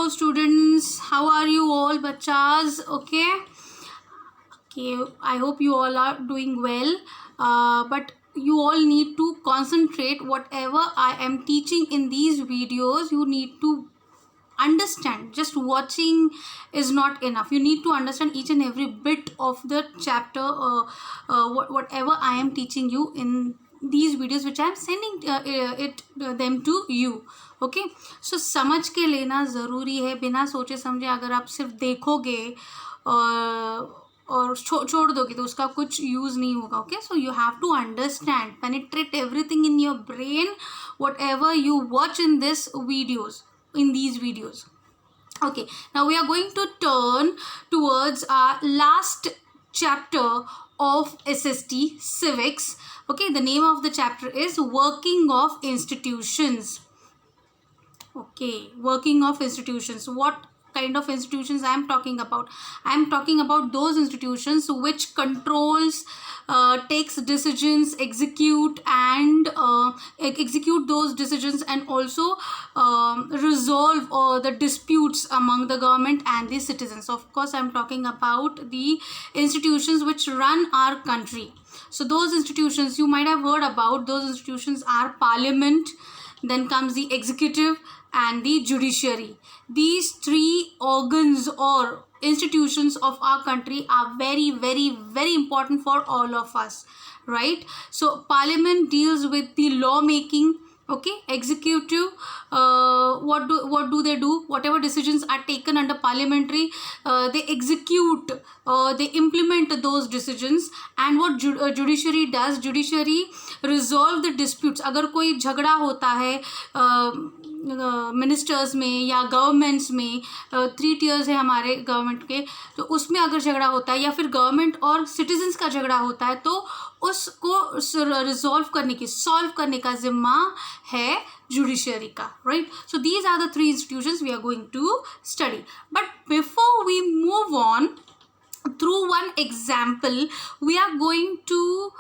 students, how are you all bachas? Okay, I hope you all are doing well, but you all need to concentrate. Whatever I am teaching in these videos, you need to understand. Just watching is not enough. You need to understand each and every bit of the chapter, whatever I am teaching you in these videos which I am sending them to you. Okay so समझ के लेना ज़रूरी है. बिना सोचे समझे अगर आप सिर्फ देखोगे और छोड़ दोगे तो उसका कुछ यूज़ नहीं होगा. Okay so you have to understand, penetrate everything in your brain whatever you watch in this videos, in these videos. Okay, now we are going to turn towards our last chapter of SST Civics. Okay, the name of the chapter is Working of Institutions. Okay, working of institutions. What kind of institutions I am talking about? I am talking about those institutions which controls, takes decisions, execute those decisions, and also resolve the disputes among the government and the citizens. Of course, I am talking about the institutions which run our country. So those institutions you might have heard about. Those institutions are Parliament, then comes the executive and the judiciary. These three organs or institutions of our country are very, very, very important for all of us, right? So Parliament deals with the law making. Okay, executive, what do they do? Whatever decisions are taken under parliamentary, they execute, they implement those decisions. And what judiciary does? Judiciary resolve the disputes. अगर कोई झगड़ा होता है ministers में या governments में, 3 tiers है हमारे गवर्नमेंट के, तो उसमें अगर झगड़ा होता है या फिर गवर्नमेंट और सिटीजन्स का झगड़ा होता है तो उसको रिजॉल्व करने की, सॉल्व करने का जिम्मा है जुडिशरी का, right? So these are the 3 institutions we are going to study. But before we move on through one example, we are going to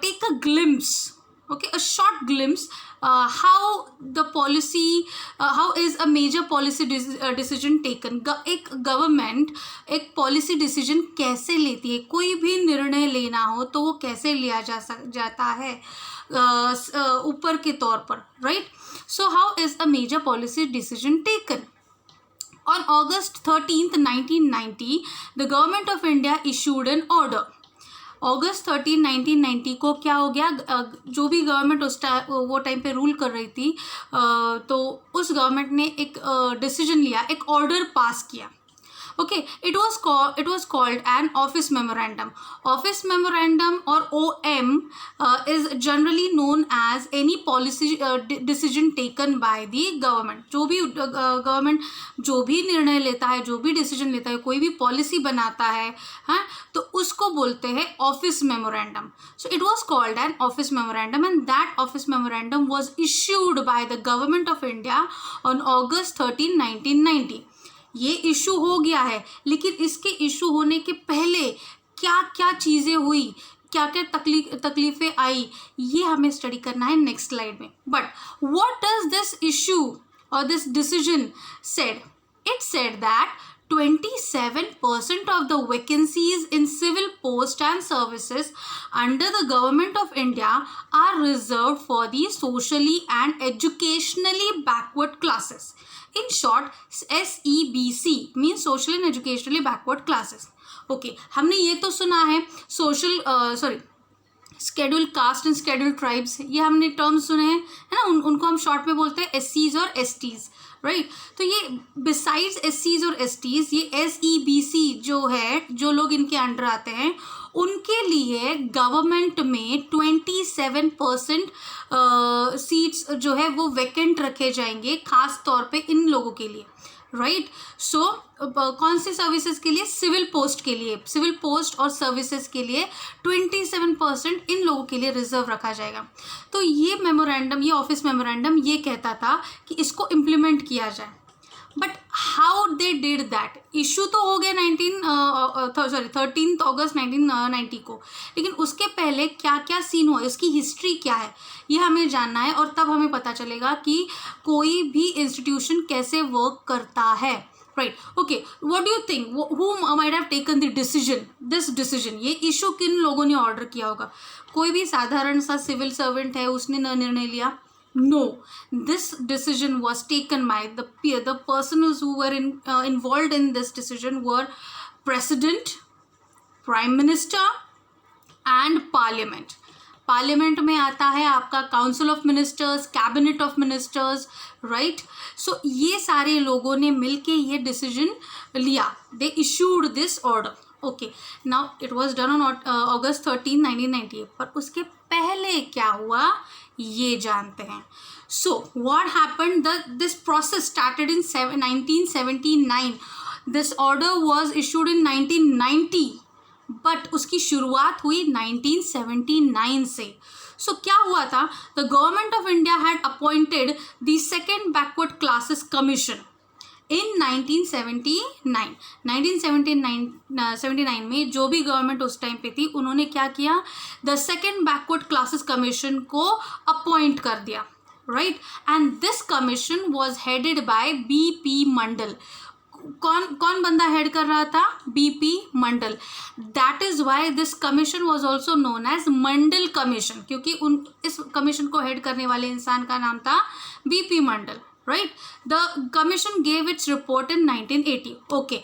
take a glimpse, okay, a short glimpse, how the policy, how is a major policy decision taken. एक government एक policy decision कैसे लेती है, कोई भी निर्णय लेना हो तो वो कैसे लिया जाता है ऊपर के तौर पर, right? So how is a major policy decision taken. On August 13th, 1990, the government of India issued an order. August 13, 1990 को क्या हो गया? जो भी गवर्नमेंट वो टाइम पे रूल कर रही थी, तो उस गवर्नमेंट ने एक डिसीजन लिया, एक ऑर्डर पास किया. Okay, it was called an office memorandum. Office memorandum or OM is generally known as any policy decision taken by the government. जो भी गवर्नमेंट जो भी निर्णय लेता है, जो भी डिसीजन लेता है, कोई भी पॉलिसी बनाता है, हाँ, तो उसको बोलते हैं office memorandum. So it was called an office memorandum and that office memorandum was issued by the government of India on August 13, 1990. ये इशू हो गया है, लेकिन इसके इशू होने के पहले क्या क्या चीज़ें हुई, क्या क्या तकलीफ़ें आई, ये हमें स्टडी करना है नेक्स्ट स्लाइड में. But what does this issue or this decision said? It said that 27% of the vacancies in civil post and services under the government of India are reserved for the socially and educationally backward classes. In short, SEBC means social and educationally backward classes. Okay, हमने ये तो सुना है schedule caste and schedule tribes, ये हमने terms सुने हैं, है ना? उनको हम शॉर्ट में बोलते हैं SCs और STs, राइट? तो ये बिसाइड्स SCs और STs, ये SEBC जो है, जो लोग इनके अंडर आते हैं, उनके लिए गवर्नमेंट में 27% सीट्स जो है वो वैकेंट रखे जाएंगे, खास तौर पे इन लोगों के लिए, राइट? सो कौन सी सर्विसेज के लिए? सिविल पोस्ट के लिए, सिविल पोस्ट और सर्विसेज के लिए 27% इन लोगों के लिए रिजर्व रखा जाएगा. तो ये मेमोरेंडम, ये ऑफिस मेमोरेंडम ये कहता था कि इसको इम्प्लीमेंट किया जाए. But how they did that, issue तो हो गया 13 अगस्त 1990 को, लेकिन उसके पहले क्या क्या सीन हुआ, इसकी हिस्ट्री क्या है, ये हमें जानना है, और तब हमें पता चलेगा कि कोई भी इंस्टीट्यूशन कैसे वर्क करता है, right. Okay, what do you think, who might have taken the decision, this decision, ये इशू किन लोगों ने ऑर्डर किया होगा? कोई भी साधारण सा सिविल सर्वेंट है उसने निर्णय लिया? No, this decision was taken by the persons who were involved in this decision were President, Prime Minister and Parliament. Parliament में आता है आपका council of ministers, cabinet of ministers, right. So ये सारे लोगों ने मिलके ये डिसीजन लिया, they issued this order. Okay, now it was done on August 13, 1998. पर उसके पहले क्या हुआ ये जानते हैं. So what happened, this process started in 1979. This order was issued in 1990, but उसकी शुरुआत हुई 1979 से. सो क्या हुआ था, the government of India had appointed the second backward classes commission इन 1979 में जो भी गवर्नमेंट उस टाइम पे थी उन्होंने क्या किया, the second backward classes commission को अपॉइंट कर दिया, right. And this commission was headed by BP Mandal. कौन बंदा हेड कर रहा था? BP Mandal. That is why this commission was also known as Mandal commission, क्योंकि इस कमीशन को हेड करने वाले इंसान का नाम था BP Mandal, right. The commission gave its report in 1980. Okay,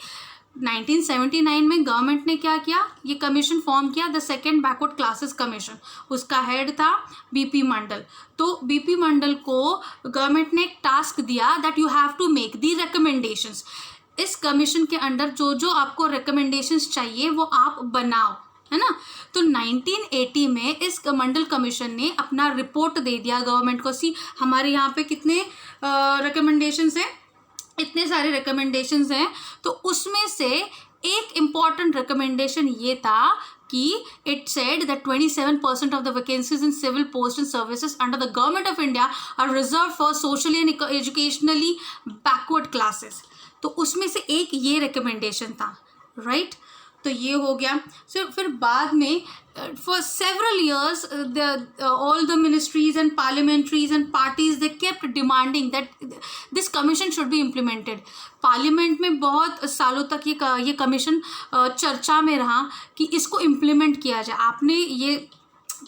1979 में गवर्नमेंट ने क्या किया, ये कमीशन फॉर्म किया, the second backward classes commission. उसका हेड था बीपी मंडल. तो बीपी मंडल को गवर्नमेंट ने एक टास्क दिया that you have to make the recommendations. इस कमीशन के अंडर जो जो आपको रिकमेंडेशंस चाहिए वो आप बनाओ, है ना. तो 1980 में इस मंडल कमीशन ने अपना रिपोर्ट दे दिया गवर्नमेंट को. सी हमारे यहाँ पे कितने रिकमेंडेशंस हैं, इतने सारे रिकमेंडेशंस हैं. तो उसमें से एक इम्पॉर्टेंट रिकमेंडेशन ये था कि it said that 27% of the vacancies in civil post and services under the government of India are reserve for socially and educationally backward classes. तो उसमें से एक ये रिकमेंडेशन था, राइट. तो ये हो गया. फिर बाद में for several years all the ministries and parliamentaries and parties they kept demanding that this commission should be implemented. Parliament में बहुत सालों तक ये कमीशन चर्चा में रहा कि इसको इम्प्लीमेंट किया जाए. आपने ये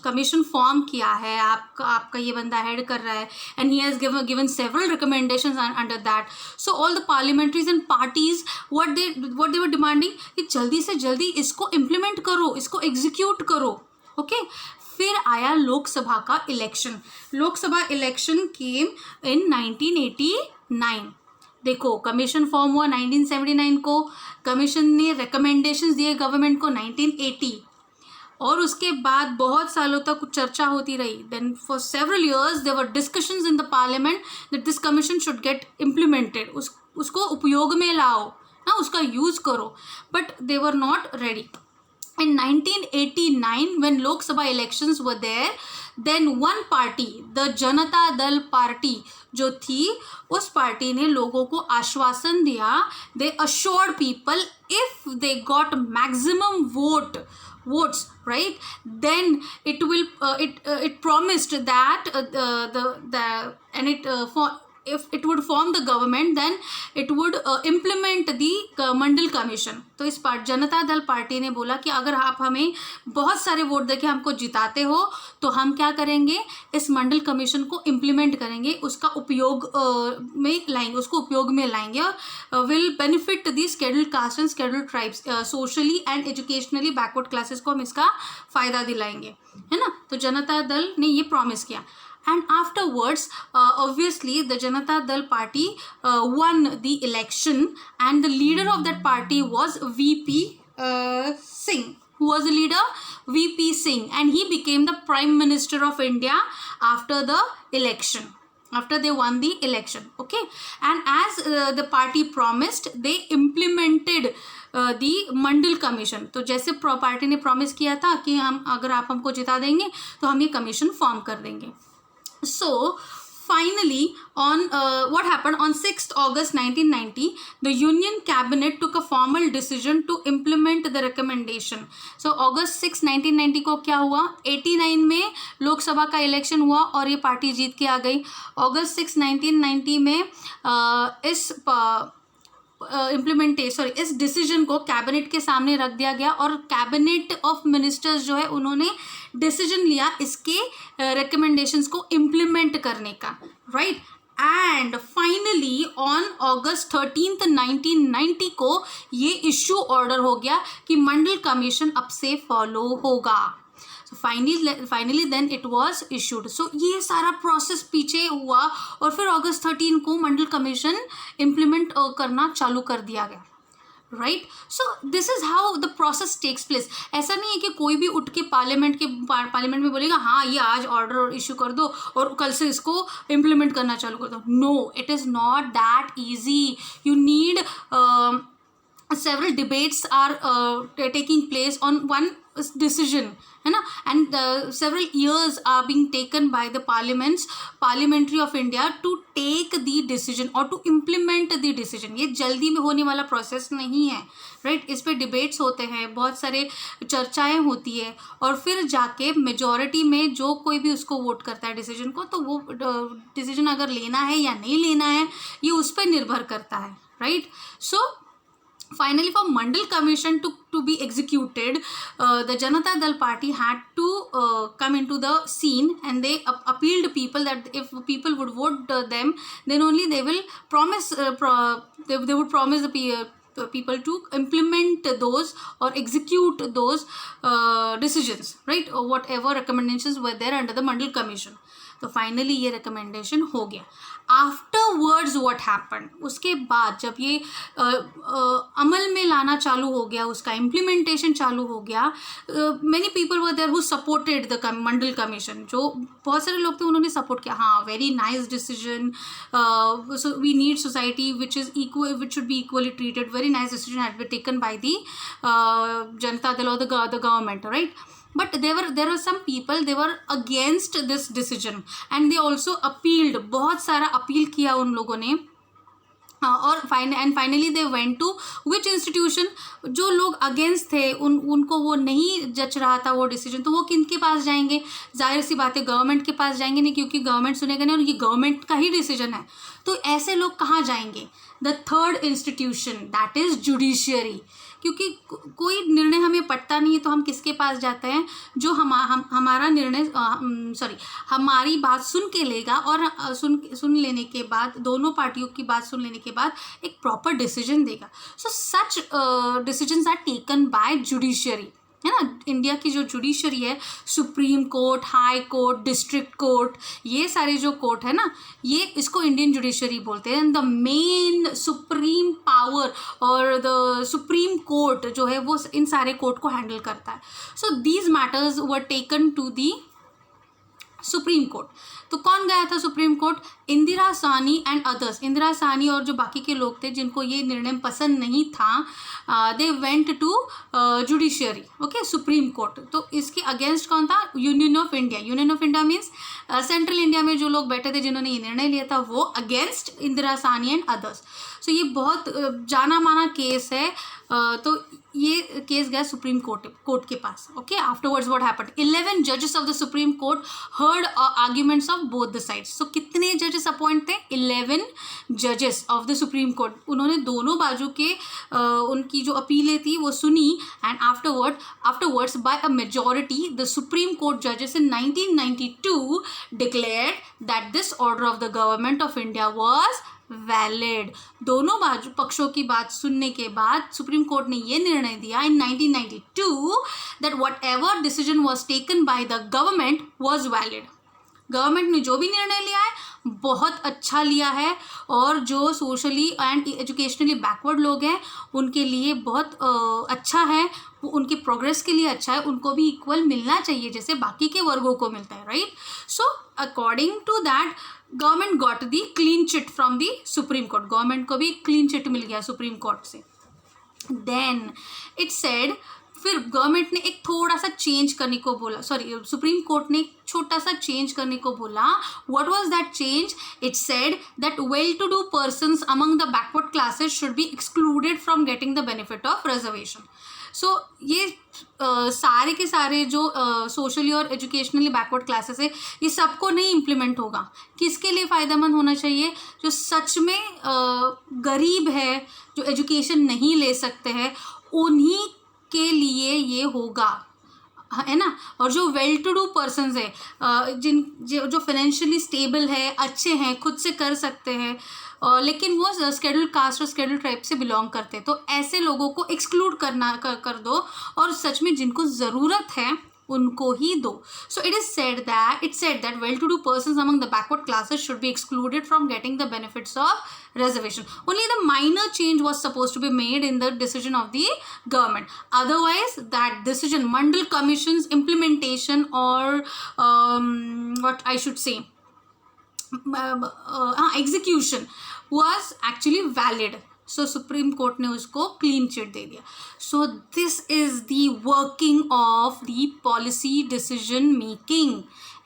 कमीशन फॉर्म किया है, आपका ये बंदा हेड कर रहा है, and he has given several recommendations under that. So all the parliamentaries and parties what they were demanding कि जल्दी से जल्दी इसको इम्प्लीमेंट करो, इसको एग्जीक्यूट करो. ओके, फिर आया लोकसभा का इलेक्शन. लोकसभा इलेक्शन केम इन 1989. देखो, कमीशन फॉर्म हुआ 1979 को, कमीशन ने रिकमेंडेशंस दिए गवर्नमेंट को 1980, और उसके बाद बहुत सालों तक चर्चा होती रही. Then for several years there were discussions in the parliament that this commission should get implemented. उसको उपयोग में लाओ ना, उसका यूज़ करो, but they were not ready. In 1989 when Lok Sabha elections were there, then one party, the Janata Dal party जो थी, उस पार्टी ने लोगों को आश्वासन दिया, they assured people if they got maximum votes, right, then it will it promised that if it would form the government, then it would implement the Mandal commission. तो इस जनता दल पार्टी ने बोला कि अगर आप हमें बहुत सारे वोट देके हमको जिताते हो तो हम क्या करेंगे, इस मंडल कमीशन को इम्प्लीमेंट करेंगे, उसका उपयोग में लाएंगे और will benefit the scheduled caste and scheduled tribes, socially and educationally backward classes को हम इसका फ़ायदा दिलाएंगे, है ना. तो जनता दल ने ये प्रॉमिस किया. And afterwards, obviously, the Janata Dal party won the election, and the leader of that party was VP Singh. Who was the leader? VP Singh, and he became the Prime Minister of India after the election. After they won the election, okay. And as the party promised, they implemented the Mandal commission. तो जैसे party ने promise किया था कि हम अगर आप हमको जिता देंगे तो हम ये कमीशन फॉर्म कर देंगे. So finally, on what happened on 6th August 1990, the Union Cabinet took a formal decision to implement the recommendation. So August 6, 1990 को क्या हुआ, 89 में लोकसभा का इलेक्शन हुआ और ये पार्टी जीत के आ गई. August 6, 1990 में इस इस डिसीजन को कैबिनेट के सामने रख दिया गया और कैबिनेट ऑफ मिनिस्टर्स जो है उन्होंने डिसीजन लिया इसके रिकमेंडेशंस को इम्प्लीमेंट करने का, right. And finally on August 13, 1990 को ये इश्यू ऑर्डर हो गया कि मंडल कमीशन अब से फॉलो होगा. Finally then it was issued. So ये सारा प्रोसेस पीछे हुआ और फिर August 13 को मंडल कमीशन इम्प्लीमेंट करना चालू कर दिया गया, right. So this is how the process takes place. ऐसा नहीं है कि कोई भी उठ के पार्लियामेंट में बोलेगा हाँ ये आज ऑर्डर इशू कर दो और कल से इसको इम्प्लीमेंट करना चालू कर दो. No, it is not that easy. You need several debates are taking place on one decision, है ना. And several years are being taken by the parliamentary of India to take the decision or to implement the decision. ये जल्दी में होने वाला process नहीं है, right. इस पे डिबेट्स होते हैं, बहुत सारे चर्चाएं होती है और फिर जाके मेजॉरिटी में जो कोई भी उसको वोट करता है डिसीजन को, तो वो डिसीजन अगर लेना है या नहीं लेना है ये उस पर निर्भर करता है, right. So finally, for Mandal Commission to be executed, the Janata Dal Party had to come into the scene, and they appealed people that if people would vote them, then only they will promise they would promise the people to implement those or execute those decisions, right, or whatever recommendations were there under the Mandal Commission. तो finally ये recommendation हो गया. Afterwards what happen, उसके बाद जब ये अमल में लाना चालू हो गया, उसका इम्प्लीमेंटेशन चालू हो गया, many people were there who supported the Mandal commission. जो बहुत सारे लोग थे उन्होंने सपोर्ट किया, हाँ very nice decision, we need society which is equal, which should be equally treated, very nice decision had been taken by the Janata Dal और the government, right. But there were some people, they were against this decision and they also appealed. बहुत सारा appeal किया उन लोगों ने और finally they went to which institution. जो लोग अगेंस्ट थे उनको वो नहीं जच रहा था वो डिसीजन, तो वो किन के पास जाएंगे, जाहिर सी बात है गवर्नमेंट के पास जाएंगे नहीं, क्योंकि गवर्नमेंट सुनेगा नहीं और ये गवर्नमेंट का ही डिसीजन है. तो ऐसे लोग कहाँ जाएंगे, the third institution, that is judiciary. क्योंकि कोई निर्णय हमें पड़ता नहीं है तो हम किसके पास जाते हैं, जो हमारा निर्णय हमारी बात सुन के लेगा और सुन लेने के बाद, दोनों पार्टियों की बात सुन लेने के बाद एक प्रॉपर डिसीजन देगा. So such decisions are taken by judiciary, है ना. इंडिया की जो जुडिशरी है, Supreme Court, High Court, District Court, ये सारे जो कोर्ट है ना, ये इसको इंडियन जुडिशरी बोलते हैं. द मेन सुप्रीम पावर और द सुप्रीम कोर्ट जो है वो इन सारे कोर्ट को हैंडल करता है. So these matters were taken to the supreme court. तो कौन गया था supreme court, Indira Sawhney and others. Indira Sawhney और जो बाकी के लोग थे जिनको ये निर्णय पसंद नहीं था, they went to judiciary, okay, supreme court. तो इसके अगेंस्ट कौन था, union of India. Union of India means central India में जो लोग बैठे थे जिन्होंने ये निर्णय लिया था, वो against Indira Sawhney and others. So ये बहुत जाना माना केस है. तो ये केस गया सुप्रीम कोर्ट के पास, ओके. आफ्टरवर्ड्स व्हाट हैपेंड, 11 जजेस of the supreme Court heard arguments of both the sides. So कितने जजेस अपॉइंट थे, 11 जजेस ऑफ द सुप्रीम कोर्ट. उन्होंने दोनों बाजू के उनकी जो अपीलें थी वो सुनी. And afterwards by a majority the supreme court जजेस in 1992 declared that this order of the government of India was valid. दोनों बाजू पक्षों की बात सुनने के बाद सुप्रीम कोर्ट ने ये निर्णय दिया इन 1992 that what ever decision was taken by the government was valid. Government ने जो भी निर्णय लिया है बहुत अच्छा लिया है और जो सोशली एंड एजुकेशनली बैकवर्ड लोग हैं उनके लिए बहुत अच्छा है, वो उनके प्रोग्रेस के लिए अच्छा है. उनको भी इक्वल मिलना चाहिए जैसे बाकी के वर्गों को मिलता है, right. So according to that government got the clean chit from the supreme court. Government को भी क्लीन चिट मिल गया सुप्रीम कोर्ट से. देन इट सेड फिर गवर्नमेंट ने एक थोड़ा सा चेंज करने को बोला, सॉरी सुप्रीम कोर्ट ने एक छोटा सा चेंज करने को बोला. What was that change? It said that well to do persons among the backward classes should be excluded from getting the benefit of reservation. So ये सारे के सारे जो सोशली और एजुकेशनली बैकवर्ड क्लासेस है, ये सबको नहीं इम्प्लीमेंट होगा. किसके लिए फ़ायदेमंद होना चाहिए? जो सच में गरीब है, जो एजुकेशन नहीं ले सकते हैं, उन्हीं के लिए ये होगा, है ना. और जो वेल टू डू पर्सन्स है, जो फाइनेंशियली स्टेबल है, अच्छे हैं, खुद से कर सकते हैं, लेकिन वो शेड्यूल कास्ट और शेड्यूल ट्राइब से बिलोंग करते हैं, तो ऐसे लोगों को एक्सक्लूड कर दो और सच में जिनको ज़रूरत है उनको ही दो. So it said that well to do persons among the backward classes should be excluded from getting the benefits of reservation. Only the minor change was supposed to be made in the decision of the government. Otherwise, that decision, Mandal Commission's implementation, or what I should say, execution was actually valid. So Supreme Court ने उसको clean chit दे दिया. So this is the working of the policy decision making.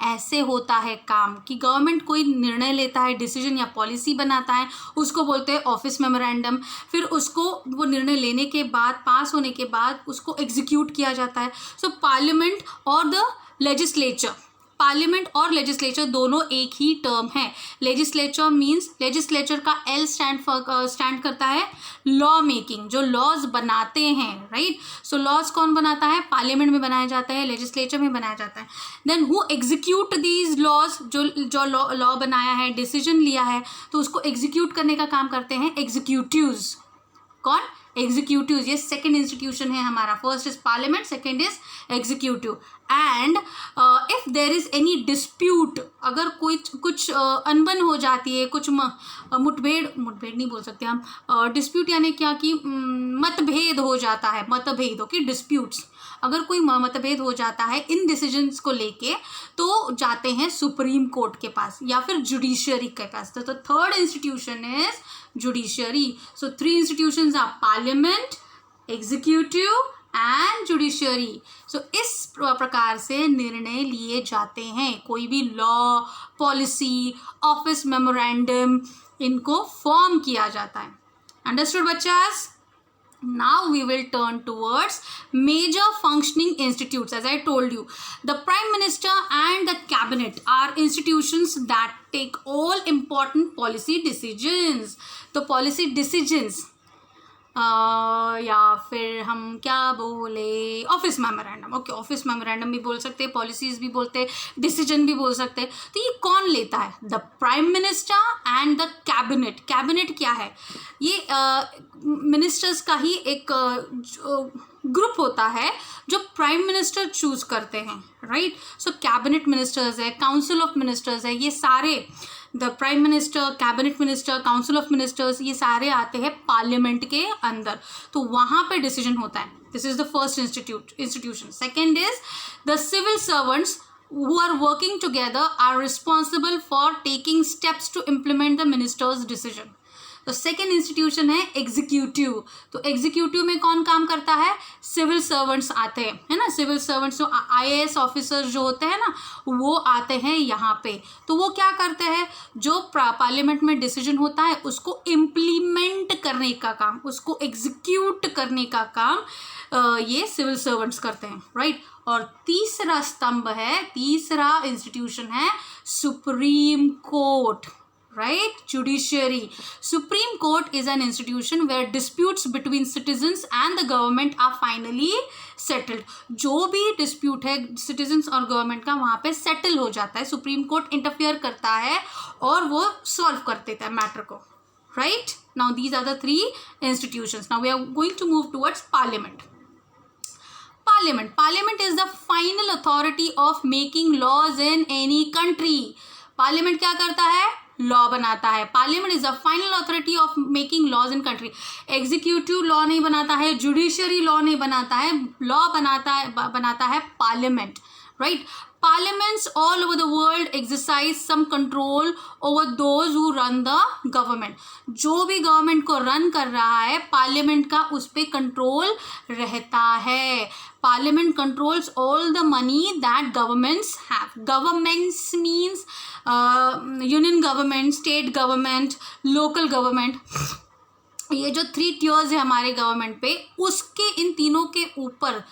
ऐसे होता है काम कि government कोई निर्णय लेता है, डिसीजन या पॉलिसी बनाता है, उसको बोलते हैं ऑफिस मेमोरेंडम. फिर उसको वो निर्णय लेने के बाद, पास होने के बाद उसको एग्जीक्यूट किया जाता है. सो पार्लियामेंट और द लेजिस्लेचर, पार्लियामेंट और लेजिस्लेचर दोनों एक ही टर्म है. लेजिस्लेचर मीन्स, लेजिस्लेचर का एल स्टैंड करता है लॉ मेकिंग, जो लॉज बनाते हैं, राइट. सो लॉज कौन बनाता है? पार्लियामेंट में बनाया जाता है, लेजिस्लेचर में बनाया जाता है. Then who execute these laws, जो लॉ बनाया है, डिसीजन लिया है, तो उसको एग्जीक्यूट करने का काम करते हैं एग्जीक्यूटिव्स. कौन? एग्जीक्यूटिव. ये सेकेंड इंस्टीट्यूशन है हमारा. First is parliament, second is executive. And if there is any dispute, अगर कोई कुछ अनबन हो जाती है, कुछ मुठभेड़ नहीं बोल सकते हम, डिस्प्यूट यानी क्या कि मतभेद हो जाता है, मतभेद ओके, डिस्प्यूट्स. अगर कोई मतभेद हो जाता है इन डिसीजंस को लेके, तो जाते हैं सुप्रीम कोर्ट के पास या फिर जुडिशियरी के पास. तो third institution is judiciary. So 3 institutions are parliament, executive and judiciary. सो इस प्रकार से निर्णय लिए जाते हैं. कोई भी लॉ, पॉलिसी, ऑफिस मेमोरेंडम, इनको फॉर्म किया जाता है. Understood बच्चास? Now we will turn towards major functioning institutes. As I told you, the Prime Minister and the Cabinet are institutions that take all important policy decisions. तो policy decisions या फिर हम क्या बोले, office memorandum. Okay, office memorandum भी बोल सकते हैं, पॉलिसीज भी बोलते हैं, डिसीजन भी बोल सकते हैं. तो ये कौन लेता है? The prime minister and the cabinet. Cabinet क्या है? ये मिनिस्टर्स का ही एक ग्रुप होता है जो प्राइम मिनिस्टर चूज करते हैं, राइट. सो कैबिनेट मिनिस्टर्स है, काउंसिल ऑफ मिनिस्टर्स है, ये सारे the prime minister, cabinet minister, council of ministers, ये सारे आते हैं पार्लियामेंट के अंदर. तो वहाँ पे डिसीजन होता है. This is the first institution. Second is the civil servants who are working together are responsible for taking steps to implement the minister's decision. तो सेकेंड इंस्टीट्यूशन है एग्जीक्यूटिव. तो एग्जीक्यूटिव में कौन काम करता है? सिविल सर्वेंट्स आते हैं, है ना. सिविल सर्वेंट्स जो IAS ऑफिसर्स जो होते हैं ना, वो आते हैं यहाँ पे. तो वो क्या करते हैं? जो पार्लियामेंट में डिसीजन होता है उसको इम्प्लीमेंट करने का काम, उसको एग्जीक्यूट करने का काम ये सिविल सर्वेंट्स करते हैं, राइट. और तीसरा स्तंभ है, तीसरा इंस्टीट्यूशन है Supreme court, right? Judiciary. Supreme Court is an institution where disputes between citizens and the government are finally settled. जो भी dispute है citizens और government का, वहाँ पे settle हो जाता है. Supreme Court interfere करता है और वो solve कर देता है matter को, right? Now these are the 3 institutions. Now we are going to move towards Parliament. Parliament is the final authority of making laws in any country. Parliament क्या करता है? लॉ बनाता है. Parliament is the final authority of making laws in country. Executive law नहीं बनाता है, judiciary law नहीं बनाता है, लॉ बनाता है parliament, right. Parliaments all over the world exercise some control over those who run the government. जो भी गवर्नमेंट को रन कर रहा है पार्लियामेंट का उस पर कंट्रोल रहता है. Parliament controls all the money that governments have. Governments means union government, state government, local government. ये जो 3 tiers है हमारे गवर्नमेंट पे, उसके इन तीनों के ऊपर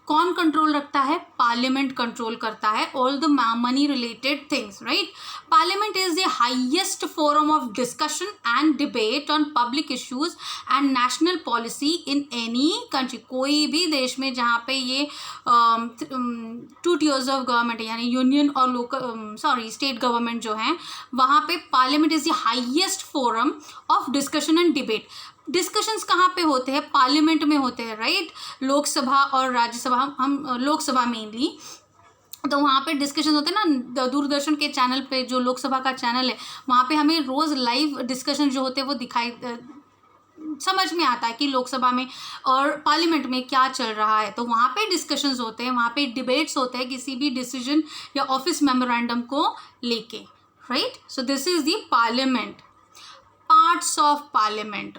कौन कंट्रोल रखता है? पार्लियामेंट कंट्रोल करता है all the money related things, right. Parliament is the highest forum of discussion and debate on public issues and national policy in any country. कोई भी देश में जहाँ पे ये 2 tiers ऑफ गवर्नमेंट है, यानी यूनियन और लोकल स्टेट गवर्नमेंट जो हैं, वहाँ पे parliament is the highest forum of discussion and debate. Discussions कहाँ पे होते हैं? पार्लियामेंट में होते हैं, राइट. लोकसभा और राज्यसभा, हम लोकसभा मेनली, तो वहाँ पे डिस्कशन होते हैं ना. दूरदर्शन के चैनल पे जो लोकसभा का चैनल है, वहाँ पे हमें रोज़ लाइव डिस्कशन जो होते हैं वो समझ में आता है कि लोकसभा में और पार्लियामेंट में क्या चल रहा है. तो वहाँ पे डिस्कशंस होते हैं, वहाँ पे डिबेट्स होते हैं किसी भी डिसीजन या ऑफिस मेमोरेंडम को लेके, right. So this is the parliament. Parts of parliament,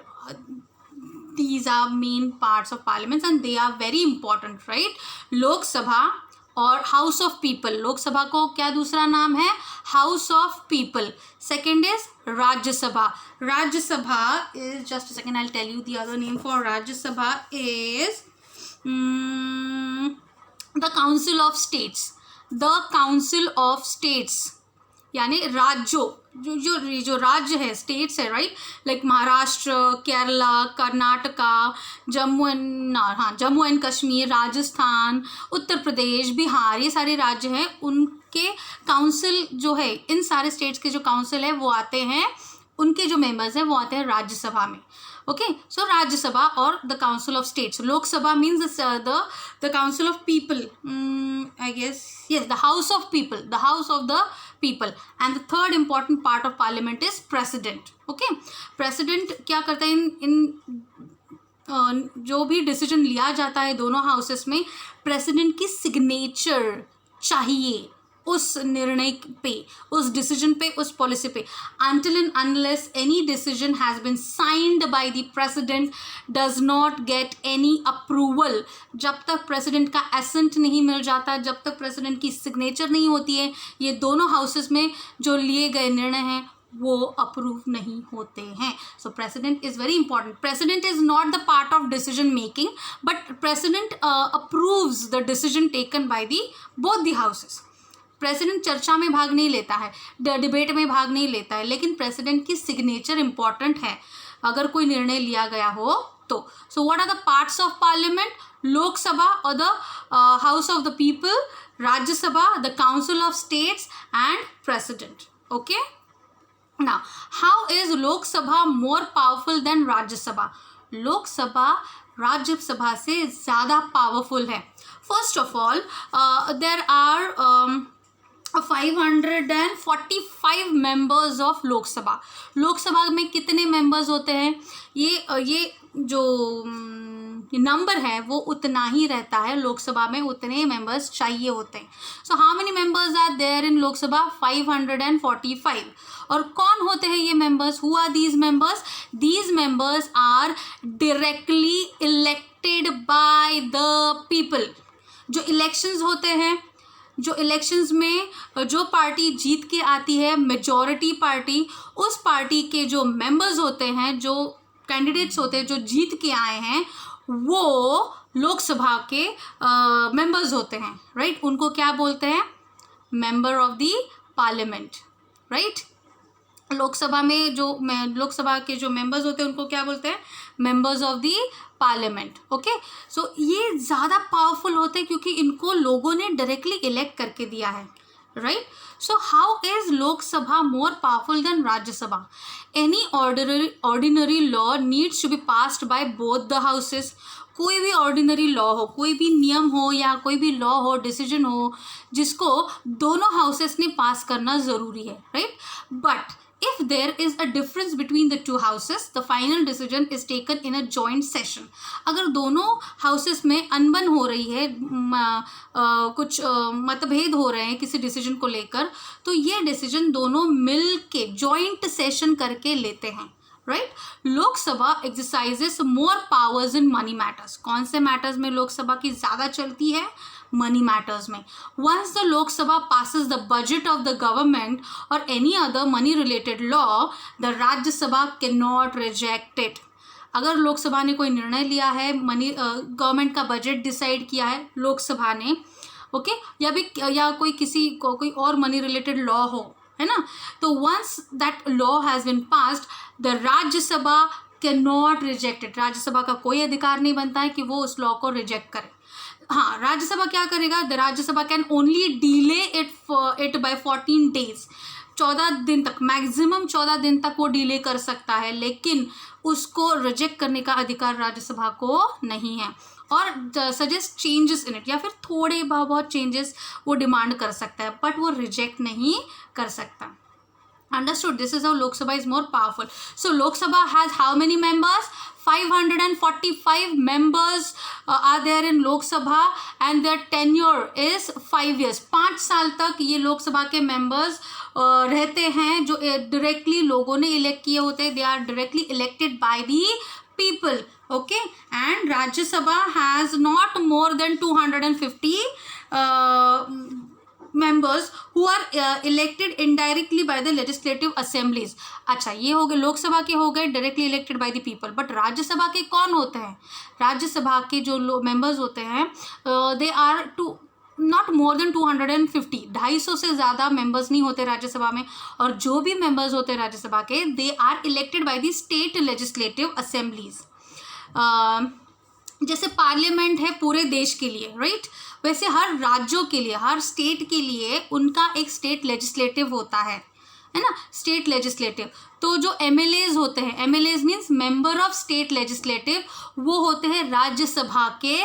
these are main parts of parliament and they are very important, right. लोक सभा और हाउस ऑफ पीपल. लोकसभा को क्या दूसरा नाम है? House of People. Second is Rajya Sabha. Rajya Sabha is, just a second, I will tell you the other name for Rajya Sabha is the council of States. The council of States यानी राज्यों, जो राज्य है, स्टेट्स है, right. Like Maharashtra, Kerala, Karnataka, Jammu and Kashmir, Rajasthan, Uttar Pradesh, Bihar, ये सारे राज्य हैं. उनके काउंसिल जो है, इन सारे स्टेट्स के जो काउंसिल है वो आते हैं, उनके जो मेंबर्स हैं वो आते हैं राज्यसभा में. ओके, सो राज्यसभा और the council of states. Lok Sabha means the council of people, I guess, yes, the house of people, the house of the people. And the third important part of parliament is president. Okay, president क्या करता है? इन जो भी decision लिया जाता है दोनों houses में, प्रेसिडेंट की सिग्नेचर चाहिए उस निर्णय पे, उस डिसीजन पे, उस पॉलिसी पे. until and unless any decision has been signed by the president does not get any approval. जब तक प्रेसिडेंट का एसेंट नहीं मिल जाता, जब तक प्रेसिडेंट की सिग्नेचर नहीं होती है, ये दोनों हाउसेस में जो लिए गए निर्णय हैं वो अप्रूव नहीं होते हैं. सो president is very important. President is not the part of decision making, but president approves the decision taken by the both the houses. President चर्चा में भाग नहीं लेता है, डिबेट में भाग नहीं लेता है, लेकिन प्रेसिडेंट की सिग्नेचर इंपॉर्टेंट है अगर कोई निर्णय लिया गया हो तो. So what are the parts of Parliament? Lok Sabha और the House of the People, Rajya Sabha, the council of States and President. Okay, now how is Lok Sabha more powerful than Rajya Sabha? Lok Sabha Rajya Sabha से ज़्यादा पावरफुल है. First of all there are 545 members of Lok Sabha. Lok Sabha में कितने members होते हैं? ये जो नंबर है वो उतना ही रहता है. लोकसभा में उतने मेंबर्स चाहिए होते हैं. So how many members are there in Lok Sabha? 545. और कौन होते हैं ये members? Who are these members? These members are directly elected by the people. जो इलेक्शंस होते हैं, जो इलेक्शंस में जो पार्टी जीत के आती है, मेजॉरिटी पार्टी, उस पार्टी के जो मेंबर्स होते हैं, जो कैंडिडेट्स होते हैं जो जीत के आए हैं, वो लोकसभा के मेंबर्स होते हैं, राइट. उनको क्या बोलते हैं? Member of the parliament, right. Lok Sabha में जो लोकसभा के जो मेंबर्स होते हैं उनको क्या बोलते हैं? Members of the Parliament. Okay, so ये ज़्यादा पावरफुल होते हैं क्योंकि इनको लोगों ने डायरेक्टली इलेक्ट करके दिया है, right. So how is Lok Sabha more powerful than Rajya Sabha? Any ordinary law needs to be passed by both the houses. कोई भी ऑर्डिनरी लॉ हो, कोई भी नियम हो या कोई भी लॉ हो, डिसीजन हो, जिसको दोनों हाउसेस ने पास करना ज़रूरी है, right. But if there is a difference between the two houses, the final decision is taken in a joint session. अगर दोनों houses में अनबन हो रही है, कुछ मतभेद हो रहे हैं किसी डिसीजन को लेकर, तो ये डिसीजन दोनों मिल के जॉइंट सेशन करके लेते हैं, right. Lok Sabha exercises more powers in money matters. कौन से मैटर्स में लोकसभा की ज़्यादा चलती है? मनी मैटर्स में. Once the Lok Sabha passes the budget of the government or any other money related law, the Rajya Sabha cannot reject it. अगर लोकसभा ने कोई निर्णय लिया है, मनी गवर्नमेंट का बजट डिसाइड किया है लोकसभा ने, ओके, या कोई और मनी रिलेटेड लॉ हो, है ना, तो once that law has been passed, the Rajya Sabha can not reject it. Rajya Sabha का कोई अधिकार नहीं बनता है कि वो उस लॉ को रिजेक्ट करे. हाँ, राज्यसभा क्या करेगा? The Rajya Sabha can only delay it by 14 days. 14 दिन तक, मैक्सिमम 14 दिन तक वो डिले कर सकता है, लेकिन उसको रिजेक्ट करने का अधिकार राज्यसभा को नहीं है. और सजेस्ट चेंजेस इन इट, या फिर थोड़े बहुत चेंजेस वो डिमांड कर सकता है, बट वो रिजेक्ट नहीं कर सकता. Understood? This is how Lok Sabha is more powerful. So Lok Sabha has how many members? 545 members are there in Lok Sabha, and their tenure is 5 years. 5 साल तक ये लोक सभा के members रहते हैं, जो directly लोगों ने elect किए होते हैं. They are directly elected by the people. Okay, and Rajya Sabha has not more than 250 members who are elected indirectly by the legislative assemblies. अच्छा, ये हो गए लोकसभा के, हो गए directly elected by the people. But Rajya Sabha के कौन होते हैं? राज्यसभा के जो मेंबर्स होते हैं, they are not more than 250. 250 से ज़्यादा मेंबर्स नहीं होते राज्यसभा में. और जो भी मेंबर्स होते हैं राज्यसभा के, they are elected by the state legislative assemblies. जैसे पार्लियामेंट है पूरे देश के लिए, राइट, वैसे हर राज्यों के लिए, हर स्टेट के लिए उनका एक स्टेट लेजिस्लेटिव होता है ना, स्टेट लेजिस्लेटिव. तो जो एमएलएज होते हैं, MLAs means member of state legislative, वो होते हैं राज्यसभा के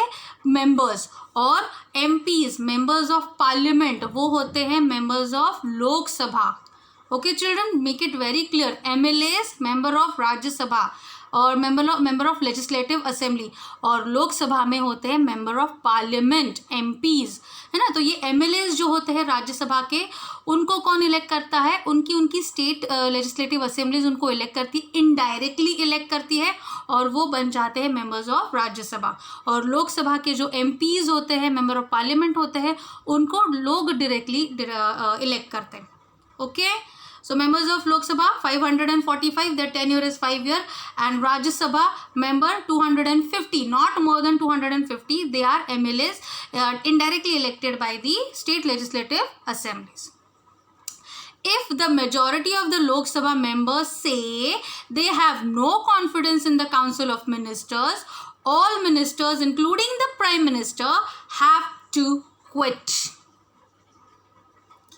मेंबर्स. और एमपीज, मेंबर्स ऑफ पार्लियामेंट, वो होते हैं members of Lok Sabha. Okay children, make it very clear. MLAs member of Rajya Sabha और मेंबर ऑफ लेजिस्लेटिव असेंबली, और लोकसभा में होते हैं मेंबर ऑफ पार्लियामेंट, एमपीज, है ना. तो ये एमएलएज जो होते हैं राज्यसभा के, उनको कौन इलेक्ट करता है? उनकी स्टेट लेजिस्लेटिव असेंबलीज उनको इलेक्ट करती, इनडायरेक्टली इलेक्ट करती है, और वो बन जाते हैं मेंबर्स ऑफ राज्यसभा. और लोकसभा के जो एमपीज होते हैं, मेंबर ऑफ पार्लियामेंट होते हैं, उनको लोग डायरेक्टली इलेक्ट करते हैं. Okay, so members of Lok Sabha 545, their tenure is 5 years, and Rajya Sabha member 250, not more than 250. They are MLAs, indirectly elected by the state legislative assemblies. If the majority of the Lok Sabha members say they have no confidence in the Council of Ministers, all ministers including the Prime Minister have to quit.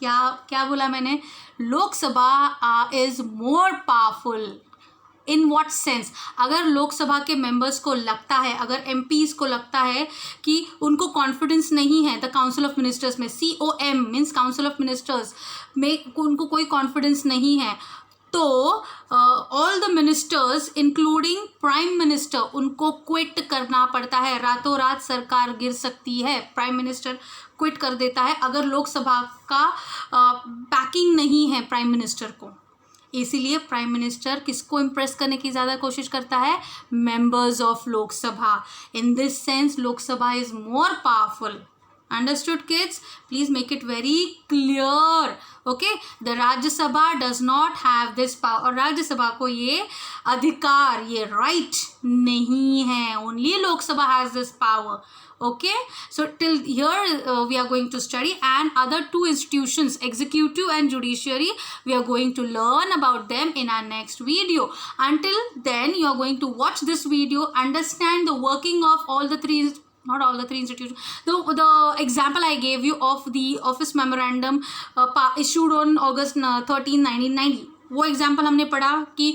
क्या बोला मैंने? Lok Sabha is more powerful. In what sense? अगर लोकसभा के members को लगता है, अगर MPs को लगता है कि उनको कॉन्फिडेंस नहीं है द काउंसिल ऑफ मिनिस्टर्स में, COM means council of ministers में उनको कोई कॉन्फिडेंस नहीं है, तो all the ministers including prime minister, उनको क्विट करना पड़ता है. रातों रात सरकार गिर सकती है. प्राइम मिनिस्टर क्विट कर देता है अगर लोकसभा का बैकिंग नहीं है प्राइम मिनिस्टर को. इसीलिए प्राइम मिनिस्टर किसको इम्प्रेस करने की ज़्यादा कोशिश करता है? Members of Lok Sabha. In this sense Lok Sabha is more powerful. Understood kids? Please make it very clear. Okay, the Rajya Sabha does not have this power. और राज्य सभा को ये अधिकार, ये right नहीं है. Only Lok Sabha has this power. Okay, so till here we are going to study, and other two institutions, executive and judiciary, we are going to learn about them in our next video. Until then, you are going to watch this video, understand the working of all the three, not all the three institutions. The example I gave you of the office memorandum issued on August 13, 1990, वो example हमने पढ़ा कि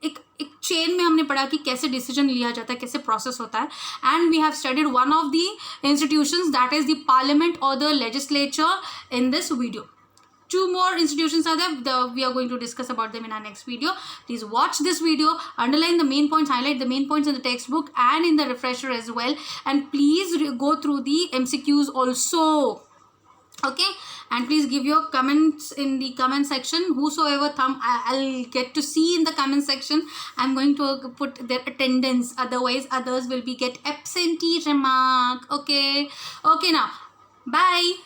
एक chain में हमने पढ़ा कि कैसे डिसीजन लिया जाता है, कैसे प्रोसेस होता है. And we have studied one of the institutions, that is the Parliament और the legislature in this video. two more institutions are there. We are going to discuss about them in our next video. Please watch this video, underline the main points, highlight the main points in the textbook and in the refresher as well, and please go through the MCQs also. Okay, and please give your comments in the comment section. Whosoever I'll get to see in the comment section. I'm going to put their attendance, otherwise others will be get absentee remark. Okay, now bye.